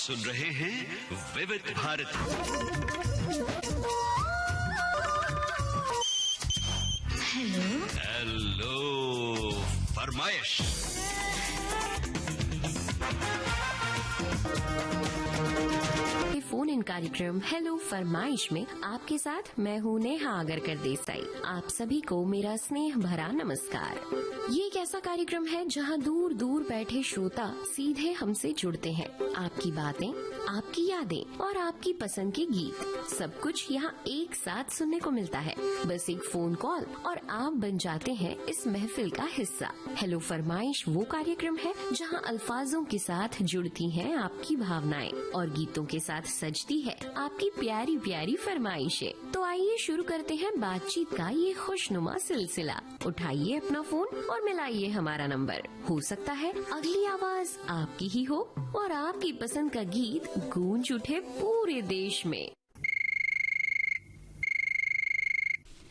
सुन रहे हैं विविध भारती। हेलो फरमाइश। फोन इन कार्यक्रम हेलो फरमाइश में आपके साथ मैं हूँ नेहा आगरकर देसाई। आप सभी को मेरा स्नेह भरा नमस्कार। ये एक ऐसा कार्यक्रम है जहाँ दूर दूर बैठे श्रोता सीधे हमसे जुड़ते हैं। आपकी बातें, आपकी यादें और आपकी पसंद के गीत, सब कुछ यहाँ एक साथ सुनने को मिलता है। बस एक फोन कॉल और आप बन जाते हैं इस महफिल का हिस्सा। हेलो फरमाइश वो कार्यक्रम है जहाँ अल्फाजों के साथ जुड़ती हैं आपकी भावनाएं और गीतों के साथ सजती है आपकी प्यारी प्यारी फरमाइशें। तो आइए शुरू करते हैं बातचीत का ये खुशनुमा सिलसिला। उठाइए अपना फोन और मिलाइए हमारा नंबर। हो सकता है अगली आवाज आपकी ही हो और आपकी पसंद का गीत गूंज उठे पूरे देश में।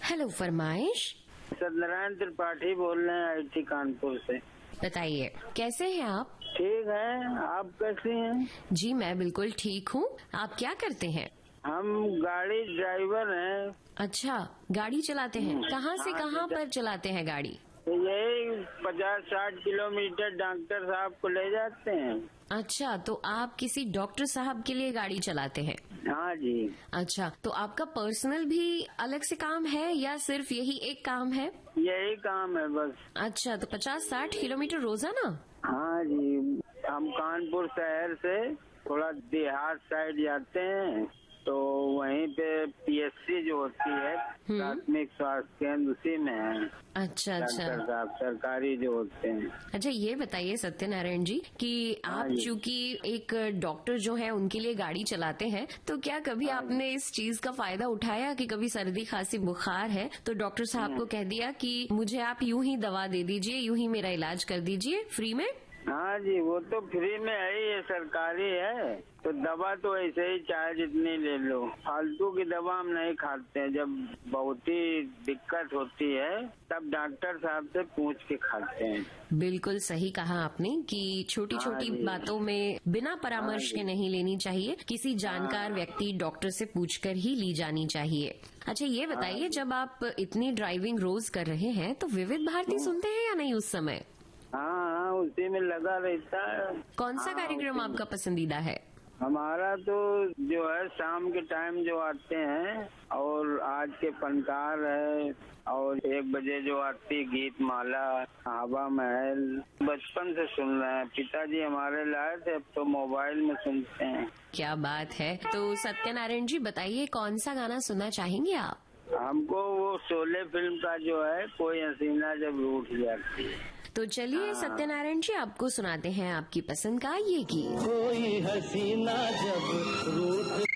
हेलो फरमाइश। सत्यनारायण त्रिपाठी बोल रहे हैं IIT कानपुर से। बताइए कैसे हैं आप? ठीक है, आप कैसी हैं? जी मैं बिल्कुल ठीक हूँ। आप क्या करते हैं? हम गाड़ी ड्राइवर हैं। अच्छा, गाड़ी चलाते हैं। कहाँ से कहाँ पर चलाते हैं गाड़ी? यही 50-60 किलोमीटर डॉक्टर साहब को ले जाते हैं। अच्छा, तो आप किसी डॉक्टर साहब के लिए गाड़ी चलाते हैं? हाँ जी। अच्छा, तो आपका पर्सनल भी अलग से काम है या सिर्फ यही एक काम है? यही काम है बस। अच्छा, तो 50-60 किलोमीटर रोजाना? हाँ जी, हम कानपुर शहर से थोड़ा देहात साइड जाते हैं, तो वहीं पे PSC जो होती है प्राथमिक स्वास्थ्य केंद्र, उसी में है। अच्छा अच्छा, सरकारी जो होते हैं। अच्छा ये बताइए सत्यनारायण जी कि आप चूंकि एक डॉक्टर जो है उनके लिए गाड़ी चलाते हैं, तो क्या कभी आपने इस चीज का फायदा उठाया कि कभी सर्दी खांसी बुखार है तो डॉक्टर साहब को कह दिया कि मुझे आप यूं ही दवा दे दीजिए, यूं ही मेरा इलाज कर दीजिए फ्री में? हाँ जी, वो तो फ्री में है ही, ये सरकारी है, तो दवा तो ऐसे ही चाहे जितनी ले लो। फालतू की दवा हम नहीं खाते हैं। जब बहुत ही दिक्कत होती है तब डॉक्टर साहब से पूछ के खाते हैं। बिल्कुल सही कहा आपने कि छोटी छोटी बातों में बिना परामर्श के नहीं लेनी चाहिए। किसी जानकार व्यक्ति डॉक्टर से पूछकर ही ली जानी चाहिए। अच्छा ये बताइए, जब आप इतनी ड्राइविंग रोज कर रहे हैं तो विविध भारती सुनते हैं या नहीं उस समय? हाँ, उसी में लगा रहता है। कौन सा कार्यक्रम आपका पसंदीदा है? हमारा तो जो है शाम के टाइम जो आते हैं, और आज के फनकार है, और 1 बजे जो आती गीत माला, हवा महल, बचपन से सुन रहे हैं। पिताजी हमारे लाए थे, अब तो मोबाइल में सुनते हैं। क्या बात है। तो सत्यनारायण जी बताइए कौन सा गाना सुनना चाहेंगे आप? हमको वो शोले फिल्म का जो है, कोई हसीना जब रूठ जाती है। तो चलिए सत्यनारायण जी आपको सुनाते हैं आपकी पसंद का ये गीत। कोई हसीना जब रूठ।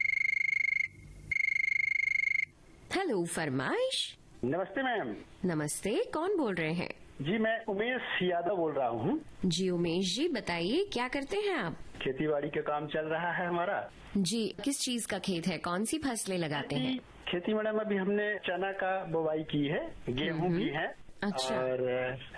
हेलो फरमाइश। नमस्ते मैम। नमस्ते, कौन बोल रहे हैं? जी मैं उमेश यादव बोल रहा हूँ। जी उमेश जी बताइए क्या करते हैं आप? खेती बाड़ी का काम चल रहा है हमारा। जी, किस चीज का खेत है? कौन सी फसलें लगाते हैं? खेती मैडम अभी हमने चना का बुवाई की है, गेहूं की है। अच्छा। और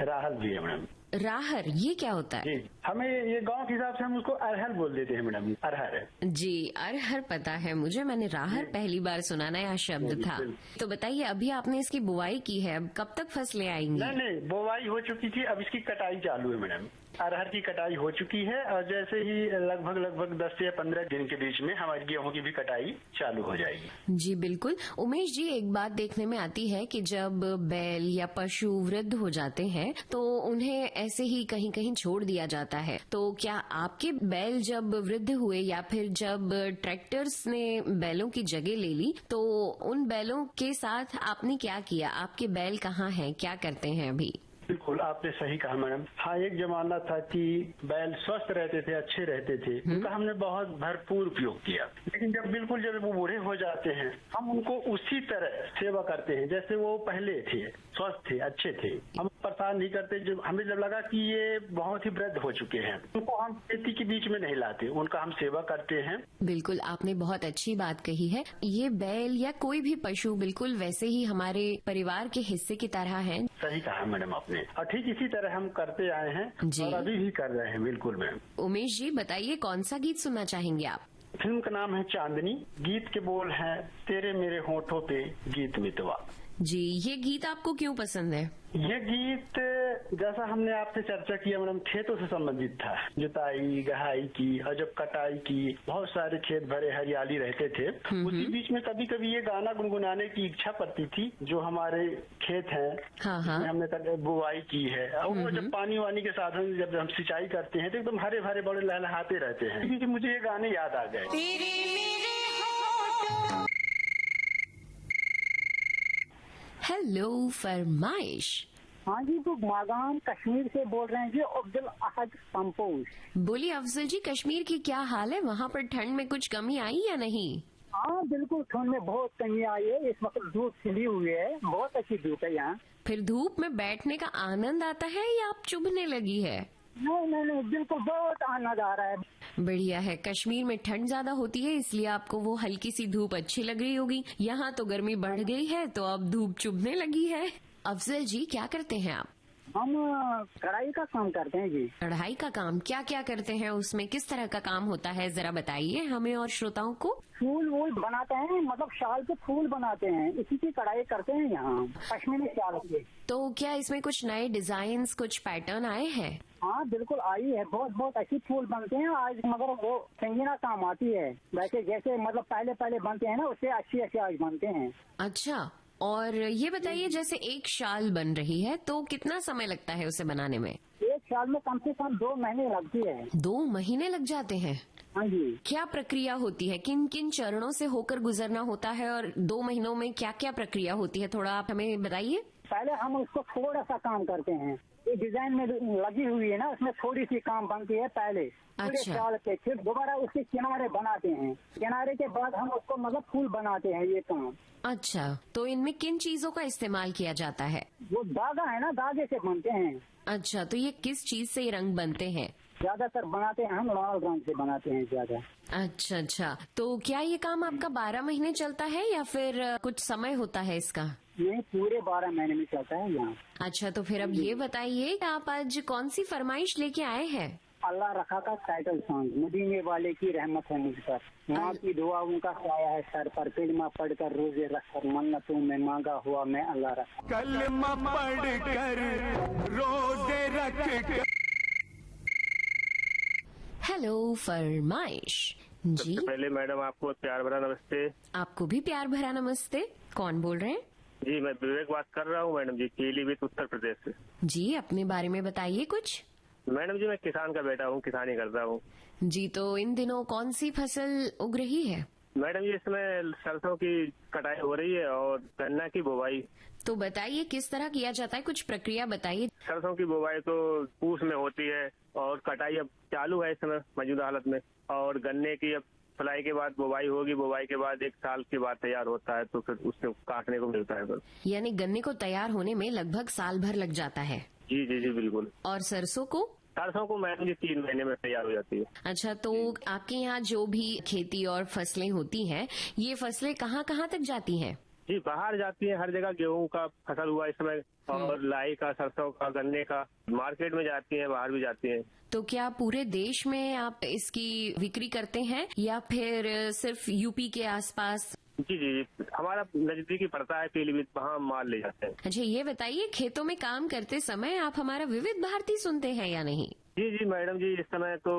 राहल भी है मैडम। राहर ये क्या होता है? जी, हमें ये गांव के हिसाब से हम उसको अरहर बोल देते हैं मैडम। अरहर। जी अरहर पता है मुझे, मैंने राहर पहली बार सुना, नया शब्द था। तो बताइए अभी आपने इसकी बुवाई की है, अब कब तक फसलें आएंगी? नहीं, बुवाई हो चुकी थी, अब इसकी कटाई चालू है मैडम। अरहर की कटाई हो चुकी है और जैसे ही लगभग 10 से 15 दिन के बीच में हमारी गेहूं की भी कटाई चालू हो जाएगी। जी बिल्कुल। उमेश जी एक बात देखने में आती है कि जब बैल या पशु वृद्ध हो जाते हैं तो उन्हें ऐसे ही कहीं कहीं छोड़ दिया जाता है। तो क्या आपके बैल जब वृद्ध हुए या फिर जब ट्रैक्टर्स ने बैलों की जगह ले ली तो उन बैलों के साथ आपने क्या किया? आपके बैल कहाँ हैं, क्या करते हैं अभी? बिल्कुल आपने सही कहा मैडम। हाँ, एक जमाना था कि बैल स्वस्थ रहते थे, अच्छे रहते थे, उनका हमने बहुत भरपूर उपयोग किया। लेकिन जब वो बूढ़े हो जाते हैं हम उनको उसी तरह सेवा करते हैं जैसे वो पहले थे, स्वस्थ थे, अच्छे थे। हम पसंद नहीं करते। जो हमें जब लगा कि ये बहुत ही वृद्ध हो चुके हैं, उनको हम खेती के बीच में नहीं लाते, उनका हम सेवा करते हैं। बिल्कुल, आपने बहुत अच्छी बात कही है। ये बैल या कोई भी पशु बिल्कुल वैसे ही हमारे परिवार के हिस्से की तरह है। सही कहा मैडम आपने, और ठीक इसी तरह हम करते आए हैं जी। और अभी भी कर रहे हैं। बिल्कुल मैम। उमेश जी, बताइए कौन सा गीत सुनना चाहेंगे आप? फिल्म का नाम है चांदनी, गीत के बोल हैं तेरे मेरे होठों पे गीत मितवा। जी, ये गीत आपको क्यों पसंद है? ये गीत जैसा हमने आपसे चर्चा किया मैडम, खेतों से संबंधित था। जुताई गहाई की और जब कटाई की, बहुत सारे खेत भरे हरियाली रहते थे। उसी बीच में कभी कभी ये गाना गुनगुनाने की इच्छा पड़ती थी। जो हमारे खेत हैं, हाँ हाँ। हमने बुआई की है, और वो जब पानी वानी के साधन जब हम सिंचाई करते हैं तो एकदम हरे भरे बड़े लहलहाते रहते हैं। क्योंकि मुझे ये गाने याद आ गए। हेलो फरमाइश। हाँ जी, तो मागान कश्मीर से बोल रहे हैं जी, अब्दुल अहद कंपोज। बोलिए अफजल जी, कश्मीर की क्या हाल है? वहाँ पर ठंड में कुछ कमी आई या नहीं? हाँ बिल्कुल, ठंड में बहुत कमी आई है। इस वक्त धूप खिली हुई है, बहुत अच्छी धूप है यहाँ। फिर धूप में बैठने का आनंद आता है या आप चुभने लगी है? नहीं, बिल्कुल बहुत आनंद आ रहा है। बढ़िया है। कश्मीर में ठंड ज्यादा होती है, इसलिए आपको वो हल्की सी धूप अच्छी लग रही होगी। यहाँ तो गर्मी बढ़ गई है, तो अब धूप चुभने लगी है। अफजल जी, क्या करते हैं आप? हम कढ़ाई का काम करते हैं जी। कढ़ाई का काम? क्या क्या करते हैं उसमें? किस तरह का काम होता है, जरा बताइए हमें और श्रोताओं को। फूल वूल बनाते हैं, मतलब शाल के फूल बनाते हैं, इसी की कढ़ाई करते हैं यहाँ कश्मीरी शाल के। तो क्या इसमें कुछ नए डिजाइन, कुछ पैटर्न आए हैं? हाँ बिल्कुल आई है, बहुत अच्छी फूल बनते हैं आज, मगर वो संगीना काम आती है। वैसे जैसे मतलब पहले बनते हैं ना, उससे अच्छी आज बनते हैं। अच्छा, और ये बताइए जैसे एक शाल बन रही है तो कितना समय लगता है उसे बनाने में? एक शाल में कम से कम 2 महीने लगती है। 2 महीने लग जाते हैं? हाँ जी। क्या प्रक्रिया होती है, किन किन चरणों से होकर गुजरना होता है, और 2 महीनों में क्या क्या प्रक्रिया होती है, थोड़ा आप हमें बताइए। पहले हम उसको थोड़ा सा काम करते हैं, ये डिजाइन में लगी हुई है ना, उसमें थोड़ी सी काम बनती है पहले पूरे अच्छा। शाल के। फिर दोबारा उसके किनारे बनाते हैं, किनारे के बाद हम उसको मतलब फूल बनाते हैं, ये काम। अच्छा, तो इनमें किन चीजों का इस्तेमाल किया जाता है? वो धागा है ना, धागे से बनते हैं। अच्छा, तो ये किस चीज से ये रंग बनते हैं? ज्यादातर बनाते हैं हम लाल रंग से बनाते हैं ज्यादा। अच्छा, तो क्या ये काम आपका 12 महीने चलता है या फिर कुछ समय होता है इसका? नहीं, पूरे 12 महीने में चलता है यहाँ। अच्छा, तो फिर अब ये बताइए कि आप आज कौन सी फरमाइश लेके आए हैं? अल्लाह रखा का टाइटल सॉन्ग, मदीने वाले की रहमत है मुझ पर, माँ की दुआ उनका साया है सर पर, कलमा पढ़कर रोजे रखकर मन्नतों में मांगा हुआ मैं अल्लाह रखा। कलमा पढ़कर रोजे रखकर। हेलो फरमाइश जी। सबसे पहले मैडम आपको प्यार भरा नमस्ते। आपको भी प्यार भरा नमस्ते। कौन बोल रहे हैं? जी, मैं विवेक बात कर रहा हूँ मैडम जी, पीलीभीत उत्तर प्रदेश से। जी, अपने बारे में बताइए कुछ। मैडम जी, मैं किसान का बेटा हूँ, किसानी करता हूँ। जी, तो इन दिनों कौन सी फसल उग रही है? मैडम जी, इसमें सरसों की कटाई हो रही है और गन्ना की बुवाई। तो बताइए किस तरह किया जाता है, कुछ प्रक्रिया बताइए। सरसों की बुवाई तो पूस में होती है और कटाई अब चालू है इस समय मौजूदा हालत में, और गन्ने की अब फुलाई के बाद बुवाई होगी, बुवाई के बाद 1 साल के बाद तैयार होता है, तो फिर उससे काटने को मिलता है। यानी गन्ने को तैयार होने में लगभग साल भर लग जाता है। जी जी जी बिल्कुल। और सरसों को? सरसों को मैडम जी 3 महीने में तैयार हो जाती है। अच्छा, तो आपके यहाँ जो भी खेती और फसलें होती हैं, ये फसलें कहाँ कहाँ तक जाती हैं? जी, बाहर जाती है, हर जगह गेहूं का फसल हुआ इस समय, और लाई का, सरसों का, गन्ने का मार्केट में जाती है, बाहर भी जाती है। तो क्या पूरे देश में आप इसकी बिक्री करते हैं या फिर सिर्फ यूपी के आसपास? जी जी, हमारा नजदीकी पड़ता है पीलीभीत, वहाँ माल ले जाते हैं। अच्छा, ये बताइए खेतों में काम करते समय आप हमारा विविध भारती सुनते हैं या नहीं? जी जी मैडम जी, इस समय तो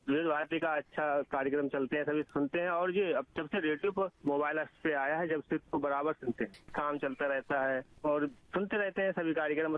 विविध भारती का अच्छा कार्यक्रम चलते हैं, सभी सुनते हैं। और ये अब जब से रेडियो पर मोबाइल ऐप पे आया है, जब से तो बराबर सुनते हैं, काम चलता रहता है और सुनते रहते हैं सभी कार्यक्रम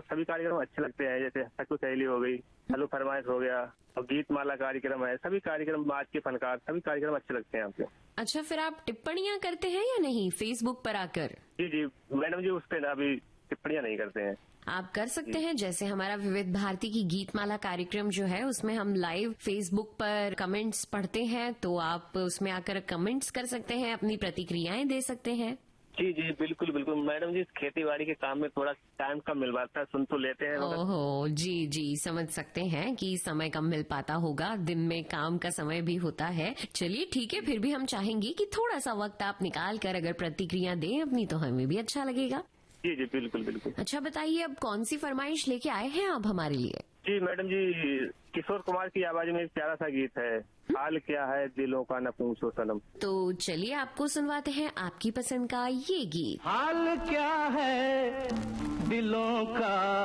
अच्छे लगते हैं। जैसे सखू सहेली हो गई, हेलो फरमाइश हो गया, और गीत माला कार्यक्रम है, सभी कार्यक्रम, आज के फनकार, सभी कार्यक्रम अच्छे लगते हैं आपको। अच्छा, फिर आप टिप्पणियां करते हैं या नहीं फेसबुक पर आकर? जी जी मैडम जी, उस पर अभी टिप्पणियां नहीं करते हैं। आप कर सकते हैं, जैसे हमारा विविध भारती की गीतमाला कार्यक्रम जो है, उसमें हम लाइव फेसबुक पर कमेंट्स पढ़ते हैं, तो आप उसमें आकर कमेंट्स कर सकते हैं, अपनी प्रतिक्रियाएं दे सकते हैं। जी जी बिल्कुल बिल्कुल मैडम जी, खेती बाड़ी के काम में थोड़ा टाइम कम मिल पाता है, सुन तो लेते हैं मगर ओहो, जी जी, समझ सकते हैं कि समय कम मिल पाता होगा, दिन में काम का समय भी होता है। चलिए ठीक है, फिर भी हम चाहेंगे कि थोड़ा सा वक्त आप निकाल कर अगर प्रतिक्रिया दें अपनी तो हमें भी अच्छा लगेगा। जी जी बिल्कुल बिल्कुल। अच्छा बताइए, अब कौन सी फरमाइश लेके आए हैं आप हमारे लिए? जी मैडम जी, किशोर कुमार की आवाज में एक प्यारा सा गीत है, हाल क्या है दिलों का न पूछो सनम। तो चलिए आपको सुनवाते हैं आपकी पसंद का ये गीत। हाल क्या है दिलों का।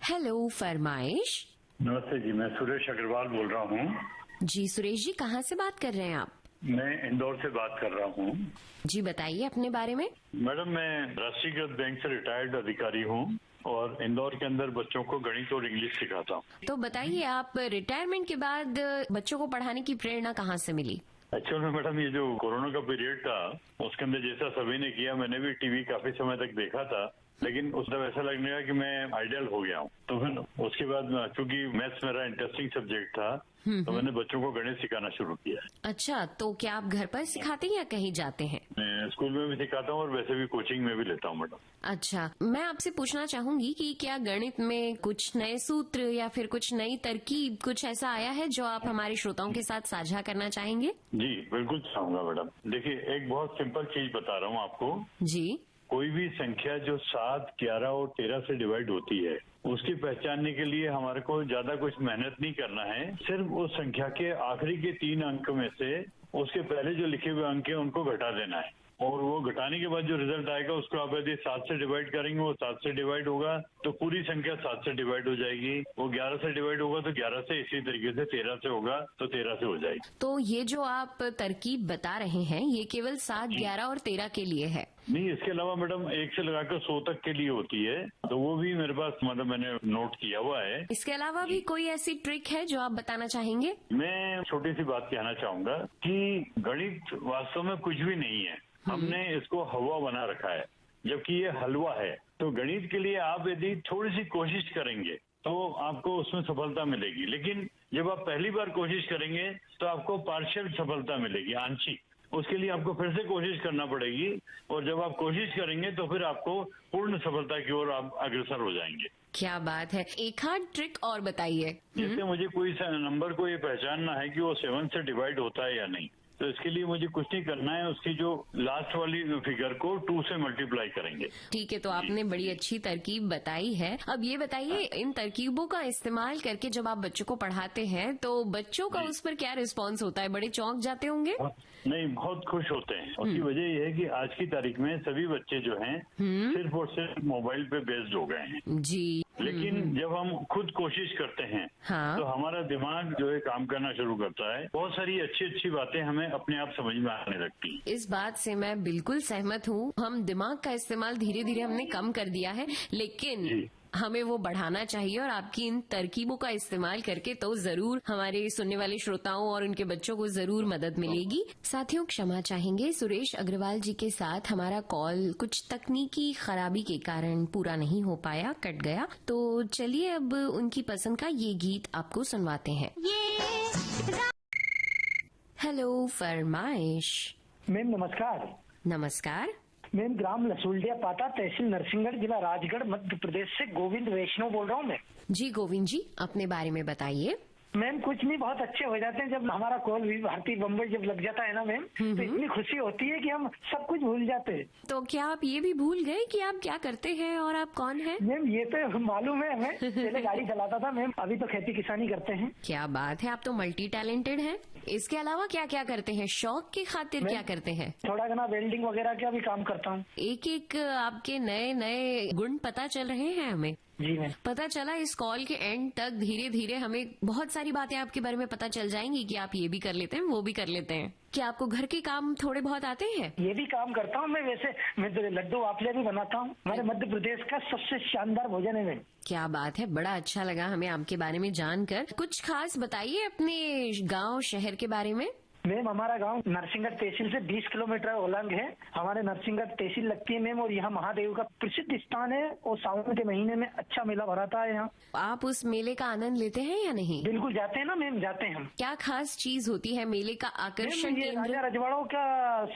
हेलो फरमाइश। नमस्ते जी, मैं सुरेश अग्रवाल बोल रहा हूँ। जी सुरेश जी, कहाँ से बात कर रहे हैं आप? मैं इंदौर से बात कर रहा हूँ। जी बताइए अपने बारे में। मैडम, मैं राष्ट्रीयकृत बैंक से रिटायर्ड अधिकारी हूँ और इंदौर के अंदर बच्चों को गणित और इंग्लिश सिखाता हूँ। तो बताइए, आप रिटायरमेंट के बाद बच्चों को पढ़ाने की प्रेरणा कहाँ से मिली? एक्चुअल में मैडम, ये जो कोरोना का पीरियड था उसके अंदर जैसा सभी ने किया, मैंने भी टीवी काफी समय तक देखा था, लेकिन उस समय ऐसा लगने लगा कि मैं आइडियल हो गया हूँ। तो फिर उसके बाद चूंकि मैथ्स मेरा इंटरेस्टिंग सब्जेक्ट था तो मैंने बच्चों को गणित सिखाना शुरू किया। अच्छा, तो क्या आप घर पर सिखाते हैं या कहीं जाते हैं? मैं स्कूल में भी सिखाता हूँ और वैसे भी कोचिंग में भी लेता हूँ मैडम। अच्छा, मैं आपसे पूछना चाहूंगी कि क्या गणित में कुछ नए सूत्र या फिर कुछ नई तरकीब, कुछ ऐसा आया है जो आप हमारे श्रोताओं के साथ साझा करना चाहेंगे? जी बिल्कुल चाहूंगा मैडम। देखिए, एक बहुत सिंपल चीज बता रहा हूँ आपको। जी। कोई भी संख्या जो 7, 11 और 13 से डिवाइड होती है, उसकी पहचानने के लिए हमारे को ज्यादा कुछ मेहनत नहीं करना है। सिर्फ उस संख्या के आखिरी के 3 अंक में से उसके पहले जो लिखे हुए अंक है उनको घटा देना है, और वो घटाने के बाद जो रिजल्ट आएगा उसको आप यदि 7 से डिवाइड करेंगे, वो 7 से डिवाइड होगा तो पूरी संख्या 7 से डिवाइड हो जाएगी। वो 11 से डिवाइड होगा तो 11 से, इसी तरीके से 13 से होगा तो 13 से हो जाएगी। तो ये जो आप तरकीब बता रहे हैं ये केवल 7, 11 और 13 के लिए है? नहीं, इसके अलावा मैडम 1 से लगाकर 100 तक के लिए होती है, तो वो भी मेरे पास मतलब मैंने नोट किया हुआ है। इसके अलावा भी कोई ऐसी ट्रिक है जो आप बताना चाहेंगे? मैं छोटी सी बात कहना चाहूंगा कि गणित वास्तव में कुछ भी नहीं है, हमने इसको हवा बना रखा है, जबकि ये हलवा है। तो गणित के लिए आप यदि थोड़ी सी कोशिश करेंगे तो आपको उसमें सफलता मिलेगी, लेकिन जब आप पहली बार कोशिश करेंगे तो आपको पार्शियल सफलता मिलेगी, आंशिक। उसके लिए आपको फिर से कोशिश करना पड़ेगी, और जब आप कोशिश करेंगे तो फिर आपको पूर्ण सफलता की ओर आप अग्रसर हो जाएंगे। क्या बात है, एक आध ट्रिक और बताइए। जैसे मुझे कोई नंबर को ये पहचानना है कि वो 7 से डिवाइड होता है या नहीं, तो इसके लिए मुझे कुछ नहीं करना है, उसकी जो लास्ट वाली फिगर को 2 से मल्टीप्लाई करेंगे। ठीक है, तो आपने बड़ी अच्छी तरकीब बताई है। अब ये बताइए, इन तरकीबों का इस्तेमाल करके जब आप बच्चों को पढ़ाते हैं तो बच्चों का उस पर क्या रिस्पॉन्स होता है? बड़े चौंक जाते होंगे? नहीं, बहुत खुश होते हैं। उसकी वजह यह है कि आज की तारीख में सभी बच्चे जो हैं सिर्फ और सिर्फ मोबाइल पे बेस्ड हो गए हैं। जी। लेकिन जब हम खुद कोशिश करते हैं हाँ। तो हमारा दिमाग जो है काम करना शुरू करता है, बहुत सारी अच्छी अच्छी बातें हमें अपने आप समझ में आने लगती हैं। इस बात से मैं बिल्कुल सहमत हूँ। हम दिमाग का इस्तेमाल धीरे धीरे हमने कम कर दिया है, लेकिन हमें वो बढ़ाना चाहिए, और आपकी इन तरकीबों का इस्तेमाल करके तो जरूर हमारे सुनने वाले श्रोताओं और उनके बच्चों को जरूर मदद मिलेगी। साथियों, क्षमा चाहेंगे, सुरेश अग्रवाल जी के साथ हमारा कॉल कुछ तकनीकी खराबी के कारण पूरा नहीं हो पाया, कट गया। तो चलिए अब उनकी पसंद का ये गीत आपको सुनवाते हैं। हेलो फरमाइश। मैम नमस्कार। नमस्कार मैम, ग्राम लसूलडिया पाटा, तहसील नरसिंहगढ़, जिला राजगढ़, मध्य प्रदेश से गोविंद वैष्णव बोल रहा हूँ मैं। जी गोविंद जी, अपने बारे में बताइए। मैम कुछ नहीं, बहुत अच्छे हो जाते हैं जब हमारा कॉल भी भारतीय बम्बई जब लग जाता है ना मैम, तो इतनी खुशी होती है कि हम सब कुछ भूल जाते हैं। तो क्या आप ये भी भूल गए कि आप क्या करते हैं और आप कौन हैं? मैम ये तो मालूम है हमें, पहले गाड़ी चलाता था मैम, अभी तो खेती किसानी करते हैं। क्या बात है, आप तो मल्टी टैलेंटेड हैं। इसके अलावा क्या क्या करते हैं? शौक की खातिर क्या करते हैं? थोड़ा घना वेल्डिंग वगैरह का भी काम करता हूँ। एक एक आपके नए नए गुण पता चल रहे हैं हमें। जी मैम। पता चला इस कॉल के एंड तक धीरे धीरे हमें बहुत सारी बातें आपके बारे में पता चल जाएंगी कि आप ये भी कर लेते हैं, वो भी कर लेते हैं। क्या आपको घर के काम थोड़े बहुत आते हैं? ये भी काम करता हूँ मैं, वैसे मैं तो लड्डू वाफले भी बनाता हूँ। हमारे मध्य प्रदेश का सबसे शानदार भोजन है मैम। क्या बात है, बड़ा अच्छा लगा हमें आपके बारे में जानकर। कुछ खास बताइए अपने गांव शहर के बारे में। मैम हमारा गांव नरसिंहगढ़ तहसील से 20 किलोमीटर उलंग है। हमारे नरसिंहगढ़ तहसील लगती है मैम, और यहाँ महादेव का प्रसिद्ध स्थान है और सावन के महीने में अच्छा मेला भराता है यहाँ। आप उस मेले का आनंद लेते हैं या नहीं? बिल्कुल जाते हैं ना मैम, जाते हैं हम। क्या खास चीज होती है मेले का आकर्षण ये केंद्र? राजा रजवाड़ों का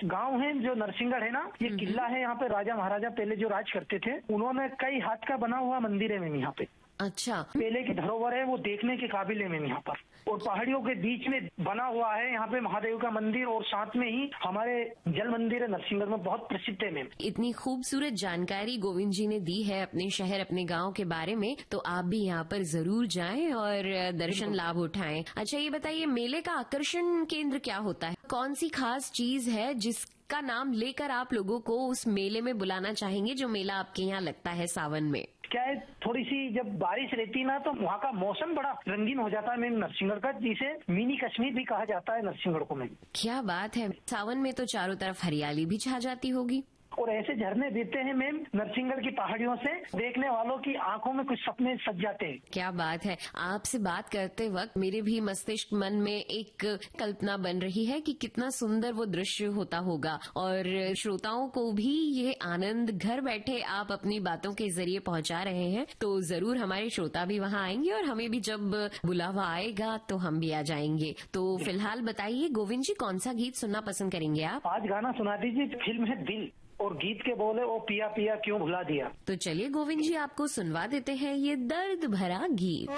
गांव है जो नरसिंहगढ़ है ना, ये किला है। यहाँ पे राजा महाराजा पहले जो राज करते थे, उन्होंने कई हाथ का बना हुआ मंदिर है मैम यहाँ पे। अच्छा, पहले की धरोहर है, वो देखने के काबिल है मैम यहाँ पर। और पहाड़ियों के बीच में बना हुआ है यहाँ पे महादेव का मंदिर, और साथ में ही हमारे जल मंदिर है नरसिंहगढ़ में, बहुत प्रसिद्ध है मैम। इतनी खूबसूरत जानकारी गोविंद जी ने दी है अपने शहर अपने गांव के बारे में, तो आप भी यहाँ पर जरूर जाएं और दर्शन लाभ उठाएं। अच्छा, ये बताइए मेले का आकर्षण केंद्र क्या होता है? कौन सी खास चीज है जिसका नाम लेकर आप लोगों को उस मेले में बुलाना चाहेंगे, जो मेला आपके यहाँ लगता है सावन में? क्या है, थोड़ी सी जब बारिश रहती ना तो वहाँ का मौसम बड़ा रंगीन हो जाता है मैम नरसिंहगढ़ का, जिसे मिनी कश्मीर भी कहा जाता है नरसिंहगढ़ को मैम। क्या बात है, सावन में तो चारों तरफ हरियाली भी छा जाती होगी। और ऐसे झरने देते हैं मैम नरसिंहगढ़ की पहाड़ियों से, देखने वालों की आंखों में कुछ सपने सज जाते हैं। क्या बात है, आपसे बात करते वक्त मेरे भी मस्तिष्क मन में एक कल्पना बन रही है कि कितना सुंदर वो दृश्य होता होगा, और श्रोताओं को भी ये आनंद घर बैठे आप अपनी बातों के जरिए पहुंचा रहे हैं, तो जरूर हमारे श्रोता भी वहां आएंगे और हमें भी जब बुलावा आएगा तो हम भी आ जाएंगे। तो फिलहाल बताइए गोविंद जी, कौन सा गीत सुनना पसंद करेंगे आप? आज गाना सुना दीजिए, फिल्म है दिल, और गीत के बोले ओ पिया पिया क्यों भुला दिया। तो चलिए गोविंद जी, आपको सुनवा देते हैं ये दर्द भरा गीत।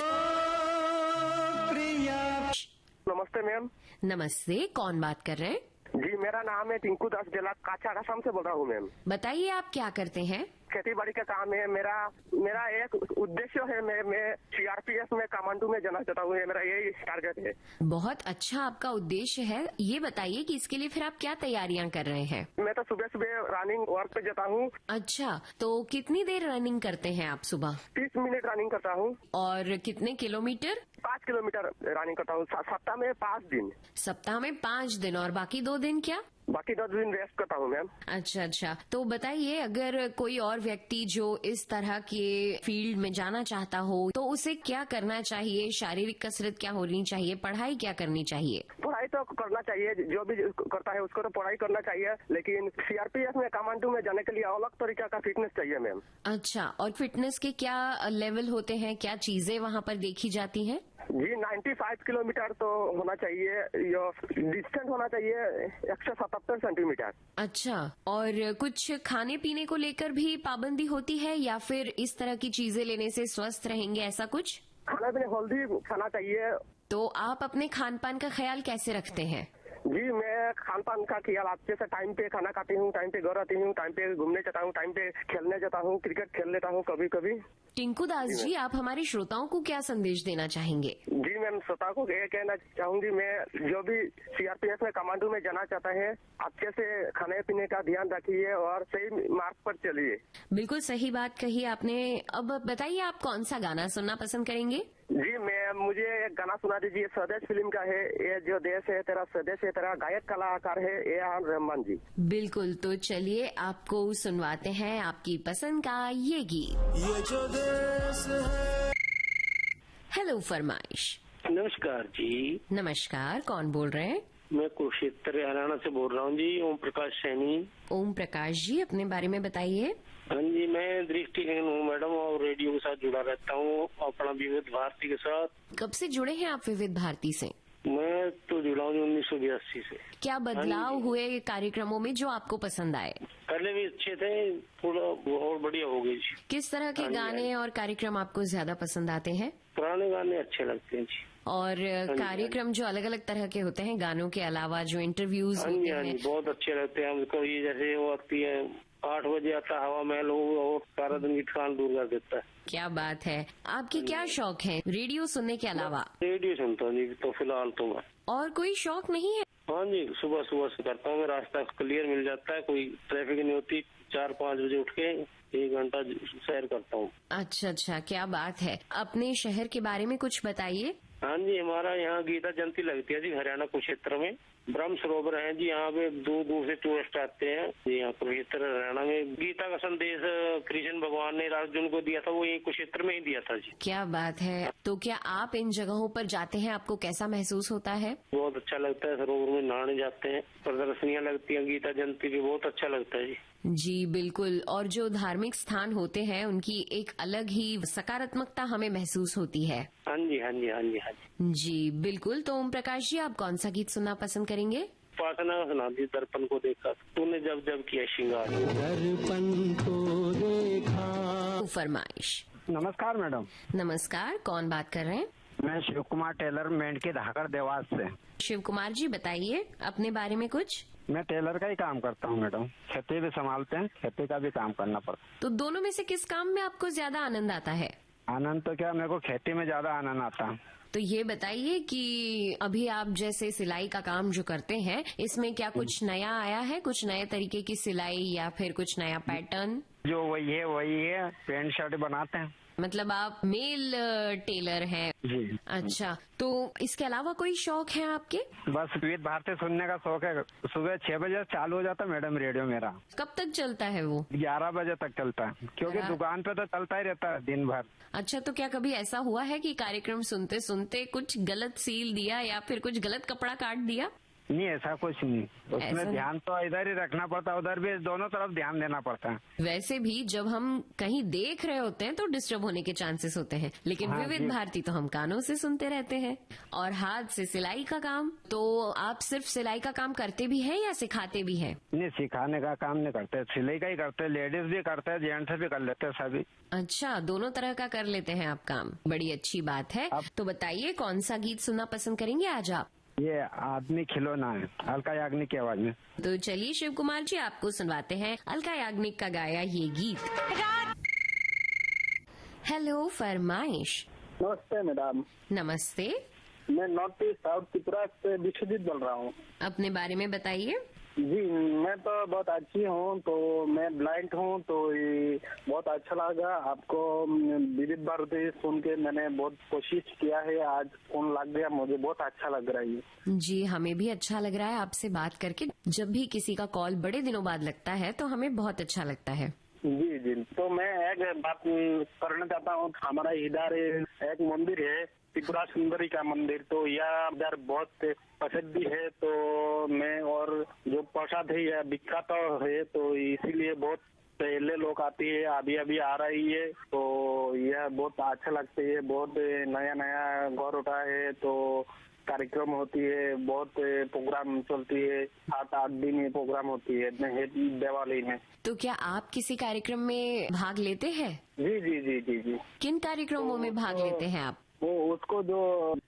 नमस्ते मैम। नमस्ते, कौन बात कर रहे हैं? जी, मेरा नाम है टिंकू दास जिला काचा असम से बोल रहा हूँ मैम। बताइए आप क्या करते हैं? खेती बाड़ी का काम है मेरा एक उद्देश्य है, मैं सीआरपीएफ में कमांडो में जाना चाहता हूँ, मेरा यही टारगेट है। बहुत अच्छा आपका उद्देश्य है। ये बताइए कि इसके लिए फिर आप क्या तैयारियां कर रहे हैं? मैं तो सुबह सुबह रनिंग वर्क पे जाता हूँ। अच्छा, तो कितनी देर रनिंग करते हैं आप सुबह? 30 मिनट रनिंग करता हूँ। और कितने किलोमीटर? 5 किलोमीटर रनिंग करता हूँ सप्ताह में 5 दिन। सप्ताह में 5 दिन, और बाकी 2 दिन क्या? बाकी 2 दिन रेस्ट करता हूँ मैम। अच्छा, तो बताइए अगर कोई और व्यक्ति जो इस तरह के फील्ड में जाना चाहता हो तो उसे क्या करना चाहिए? शारीरिक कसरत क्या होनी चाहिए? पढ़ाई क्या करनी चाहिए? पढ़ाई तो करना चाहिए, जो भी करता है उसको तो पढ़ाई करना चाहिए, लेकिन सीआरपीएफ में कमांडो में जाने के लिए अलग तरीका का फिटनेस चाहिए मैम। अच्छा, और फिटनेस के क्या लेवल होते हैं? क्या चीजें वहाँ पर देखी जाती हैं? जी, 95 किलोमीटर तो होना चाहिए, डिस्टेंस होना चाहिए 177 सेंटीमीटर। अच्छा, और कुछ खाने पीने को लेकर भी पाबंदी होती है, या फिर इस तरह की चीजें लेने से स्वस्थ रहेंगे, ऐसा कुछ? खाना पीने हेल्दी खाना चाहिए। तो आप अपने खान पान का ख्याल कैसे रखते हैं? जी, मैं खान पान का ख्याल अच्छे से टाइम पे खाना खाती हूँ, टाइम पे घर आती हूँ, टाइम पे घूमने जाता हूँ, टाइम पे खेलने जाता हूँ, क्रिकेट खेल लेता हूँ कभी कभी। टिंकू दास जी, आप हमारे श्रोताओं को क्या संदेश देना चाहेंगे? जी मैम, श्रोता को ये कहना चाहूंगी, मैं जो भी सीआरपीएफ में कमांडो में जाना चाहता है, अच्छे से खाने पीने का ध्यान रखिए और सही मार्ग पर चलिए। बिल्कुल सही बात कही आपने। अब बताइए आप कौन सा गाना सुनना पसंद करेंगे? जी, मुझे एक गाना सुना दीजिए, स्वदेश फिल्म का है, ये जो देश है तेरा स्वदेश है तेरा, गायक कलाकार है ए.आर. रहमान जी। बिल्कुल, तो चलिए आपको सुनवाते हैं आपकी पसंद का ये गीत। ये जो देश है। हेलो फरमाइश। नमस्कार जी। नमस्कार, कौन बोल रहे हैं? मैं कुरुक्षेत्र हरियाणा से बोल रहा हूँ जी, ओम प्रकाश सैनी। ओम प्रकाश जी, अपने बारे में बताइए। हाँ जी, मैं दृष्टिहीन हूँ मैडम, और रेडियो के साथ जुड़ा रहता हूँ, अपना विविध भारती के साथ। कब से जुड़े हैं आप विविध भारती से? मैं तो जुड़ा हूँ 1982 से। क्या बदलाव हुए कार्यक्रमों में जो आपको पसंद आए? पहले भी अच्छे थे, थोड़ा और बढ़िया हो गई जी। किस तरह के गाने और कार्यक्रम आपको ज्यादा पसंद आते हैं? पुराने गाने अच्छे लगते हैं जी। और कार्यक्रम जो अलग अलग तरह के होते हैं, गानों के अलावा जो इंटरव्यूज होते हैं, बहुत अच्छे लगते हैं हमको। ये जैसे वो आती है 8 बजे आता हवा महल और सारा दिन की थकान दूर कर देता है। क्या बात है। आपके क्या शौक है रेडियो सुनने के अलावा? रेडियो सुनता हूँ जी, तो फिलहाल तो मैं। और कोई शौक नहीं है? हाँ जी, सुबह सुबह से करता हूँ, रास्ता क्लियर मिल जाता है, कोई ट्रैफिक नहीं होती, 4-5 बजे उठ के 1 घंटा सैर करता हूँ। अच्छा, क्या बात है। अपने शहर के बारे में कुछ बताइए। हाँ जी, हमारा यहाँ गीता जयंती लगती है जी, हरियाणा कुरुक्षेत्र में। ब्रह्म सरोवर है जी, यहाँ पे दूर दूर से टूरिस्ट आते हैं जी। यहाँ कुरुक्षेत्र हरियाणा में गीता का संदेश कृष्ण भगवान ने अर्जुन को दिया था, वो यही कुरुक्षेत्र में ही दिया था जी। क्या बात है। तो क्या आप इन जगहों पर जाते हैं, आपको कैसा महसूस होता है? बहुत अच्छा लगता है, सरोवर में नहाने जाते हैं, प्रदर्शनियाँ लगती हैं गीता जयंती की, बहुत अच्छा लगता है जी। जी बिल्कुल। और जो धार्मिक स्थान होते हैं उनकी एक अलग ही सकारात्मकता हमें महसूस होती है। हाँ जी, हाँ जी, हाँ जी, हाँ जी। जी बिल्कुल। तो ओम प्रकाश जी, आप कौन सा गीत सुनना पसंद करेंगे? उपासना सुना दी, दर्पण को देखा तूने जब जब किया श्रृंगार, दर्पण को देखा। फरमाइश। नमस्कार मैडम। नमस्कार, कौन बात कर रहे हैं? मैं शिव कुमार टेलर, मेंढके धाकड़ देवास से। शिव कुमार जी, बताइए अपने बारे में कुछ। मैं टेलर का ही काम करता हूँ मैडम, खेती भी संभालते हैं, खेती का भी काम करना पड़ता है। तो दोनों में से किस काम में आपको ज्यादा आनंद आता है? आनंद तो क्या, मेरे को खेती में ज्यादा आनंद आता है। तो ये बताइए कि अभी आप जैसे सिलाई का काम जो करते हैं, इसमें क्या कुछ नया आया है, कुछ नए तरीके की सिलाई या फिर कुछ नया पैटर्न? जो वही है, पैंट शर्ट बनाते हैं। मतलब आप मेल टेलर हैं? जी। अच्छा, तो इसके अलावा कोई शौक है आपके? बस विविध भारती सुनने का शौक है। सुबह 6 बजे चालू हो जाता है मैडम रेडियो मेरा। कब तक चलता है वो? 11 बजे तक चलता है, क्योंकि दुकान पे तो चलता ही रहता है दिन भर। अच्छा, तो क्या कभी ऐसा हुआ है कि कार्यक्रम सुनते सुनते कुछ गलत सील दिया या फिर कुछ गलत कपड़ा काट दिया? नहीं, ऐसा कुछ नहीं। उसमें ध्यान तो इधर ही रखना पड़ता है, उधर भी, दोनों तरफ ध्यान देना पड़ता है। वैसे भी जब हम कहीं देख रहे होते हैं तो डिस्टर्ब होने के चांसेस होते हैं, लेकिन हाँ, विविध भारती तो हम कानों से सुनते रहते हैं। और हाथ से सिलाई का काम, तो आप सिर्फ सिलाई का काम करते भी हैं या सिखाते भी हैं? नहीं, सिखाने का काम नहीं करते, सिलाई का ही करते। लेडीज भी करते हैं, जेंट्स भी कर लेते हैं सभी। अच्छा, दोनों तरह का कर लेते हैं आप काम, बड़ी अच्छी बात है। तो बताइए कौन सा गीत सुनना पसंद करेंगे आज आप? ये आदमी खिलौना है, अलका याग्निक की आवाज में। तो चलिए शिव कुमार जी, आपको सुनवाते हैं अलका याग्निक का गाया ये गीत। हेलो फरमाइश। नमस्ते मैडम। नमस्ते। मैं नॉर्थ ईस्ट साउथ त्रिपुरा से विश्वजीत बोल रहा हूँ। अपने बारे में बताइए। जी, मैं तो बहुत अच्छी हूँ, तो मैं ब्लाइंड हूँ, तो ये बहुत अच्छा लगा आपको विविध भारती सुन के। मैंने बहुत कोशिश किया है, आज फोन लग गया, मुझे बहुत अच्छा लग रहा है। जी, हमें भी अच्छा लग रहा है आपसे बात करके। जब भी किसी का कॉल बड़े दिनों बाद लगता है तो हमें बहुत अच्छा लगता है। जी जी, तो मैं एक बात करना चाहता हूँ। हमारा इधर एक मंदिर है, त्रिपुरा सुंदरी का मंदिर, तो यह इधर बहुत प्रसिद्ध है। तो मैं, और जो प्रसाद है यह विख्यात है, तो इसीलिए बहुत पहले लोग आती है, अभी अभी आ रही है, तो यह बहुत अच्छा लगता है। बहुत नया नया गौर उठा है, तो कार्यक्रम होती है, बहुत प्रोग्राम चलती है, 7-8 दिन प्रोग्राम होती है दिवाली में। तो क्या आप किसी कार्यक्रम में भाग लेते हैं? जी जी जी जी जी। किन कार्यक्रमों में भाग लेते हैं आप? वो उसको जो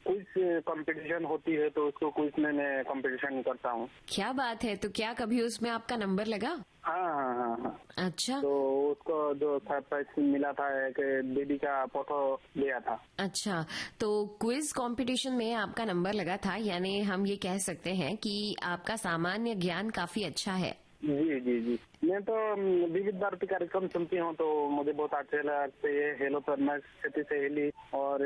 क्विज कंपटीशन होती है, तो उसको क्विज में मैं कंपटीशन करता हूँ। क्या बात है। तो क्या कभी उसमें आपका नंबर लगा? हाँ हाँ हाँ हाँ। अच्छा, तो उसको जो सरप्राइज मिला था, एक दीदी का फोटो दिया था। अच्छा, तो क्विज कंपटीशन में आपका नंबर लगा था, यानी हम ये कह सकते हैं कि आपका सामान्य ज्ञान काफी अच्छा है। जी जी जी। मैं तो विविध भारती कार्यक्रम सुनती हूँ, तो मुझे बहुत अच्छे लगते हैं। हेलो फरमाइश, खेती सहेली और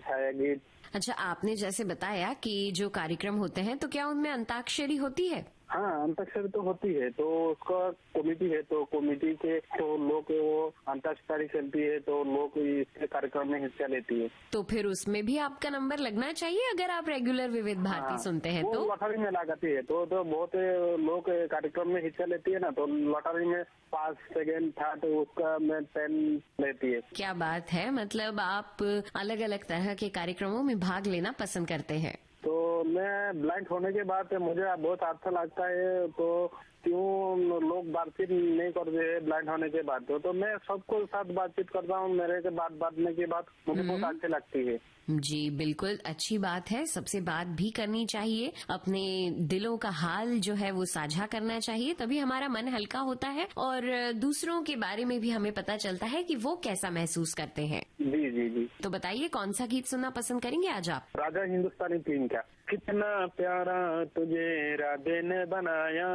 छाया गीत। अच्छा, आपने जैसे बताया कि जो कार्यक्रम होते हैं, तो क्या उनमें अंताक्षरी होती है? हाँ, अंताक्षरी तो होती है, तो उसका कमेटी है, तो कमेटी के तो लोग वो अंताक्षरी खेलती है, तो लोग इसके कार्यक्रम में हिस्सा लेती है। तो फिर उसमें भी आपका नंबर लगना चाहिए अगर आप रेगुलर विविध भारती सुनते हैं तो? लॉटरी में लगाती है, तो बहुत लोग कार्यक्रम में हिस्सा लेती है ना, तो लॉटरी में 1st, 2nd, 3rd उसका में 10 लेती है। क्या बात है, मतलब आप अलग अलग तरह के कार्यक्रमों में भाग लेना पसंद करते हैं। तो मैं ब्लाइंड होने के बाद मुझे बहुत अच्छा लगता है, तो क्यों लोग बातचीत नहीं करते हैं ब्लाइंड होने के बाद, तो मैं सबको साथ बातचीत करता हूँ। मेरे के बात बांटने के बाद मुझे बहुत अच्छी लगती है। जी बिल्कुल, अच्छी बात है, सबसे बात भी करनी चाहिए, अपने दिलों का हाल जो है वो साझा करना चाहिए, तभी हमारा मन हल्का होता है और दूसरों के बारे में भी हमें पता चलता है कि वो कैसा महसूस करते हैं। जी जी जी। तो बताइए कौन सा गीत सुनना पसंद करेंगे आज आप? राजा हिंदुस्तानी फिल्म का कितना प्यारा तुझे राधे ने बनाया,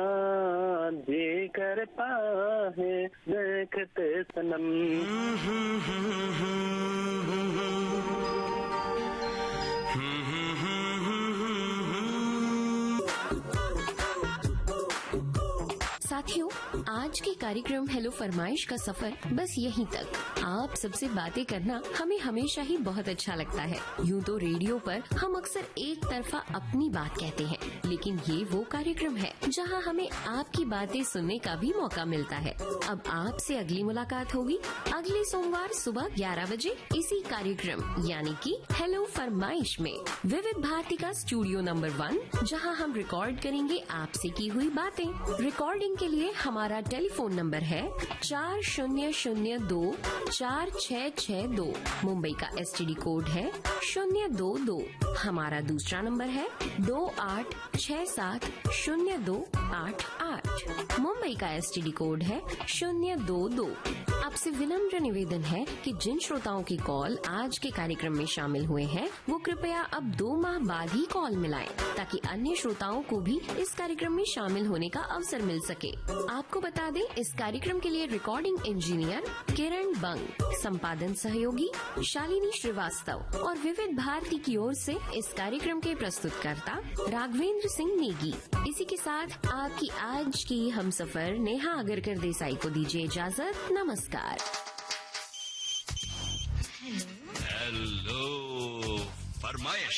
जी करता है देखते सनम। आज के कार्यक्रम हेलो फरमाइश का सफर बस यहीं तक। आप सबसे बातें करना हमें हमेशा ही बहुत अच्छा लगता है। यूँ तो रेडियो पर हम अक्सर एक तरफा अपनी बात कहते हैं, लेकिन ये वो कार्यक्रम है जहाँ हमें आपकी बातें सुनने का भी मौका मिलता है। अब आपसे अगली मुलाकात होगी अगले सोमवार सुबह 11 बजे इसी कार्यक्रम यानी कि हेलो फरमाइश में, विविध भारती का स्टूडियो नंबर 1, जहां हम रिकॉर्ड करेंगे आपसे की हुई बातें। रिकॉर्डिंग के लिए हमारा टेलीफोन नंबर है 40024662। मुंबई का STD कोड है 022। हमारा दूसरा नंबर है 28670288। मुंबई का STD कोड है 022। आपसे विनम्र निवेदन है कि जिन श्रोताओं की कॉल आज के कार्यक्रम में शामिल हुए हैं वो कृपया अब 2 माह बाद ही कॉल मिलाएं, ताकि अन्य श्रोताओं को भी इस कार्यक्रम में शामिल होने का अवसर मिल सके। आपको बता दें, इस कार्यक्रम के लिए रिकॉर्डिंग इंजीनियर किरण बंग, संपादन सहयोगी शालिनी श्रीवास्तव और विविध भारती की ओर से इस कार्यक्रम के प्रस्तुतकर्ता राघवेंद्र सिंह नेगी। इसी के साथ आपकी आज की हमसफर नेहा आगरकर देसाई को दीजिए इजाजत। नमस्कार। हेलो फरमाइश।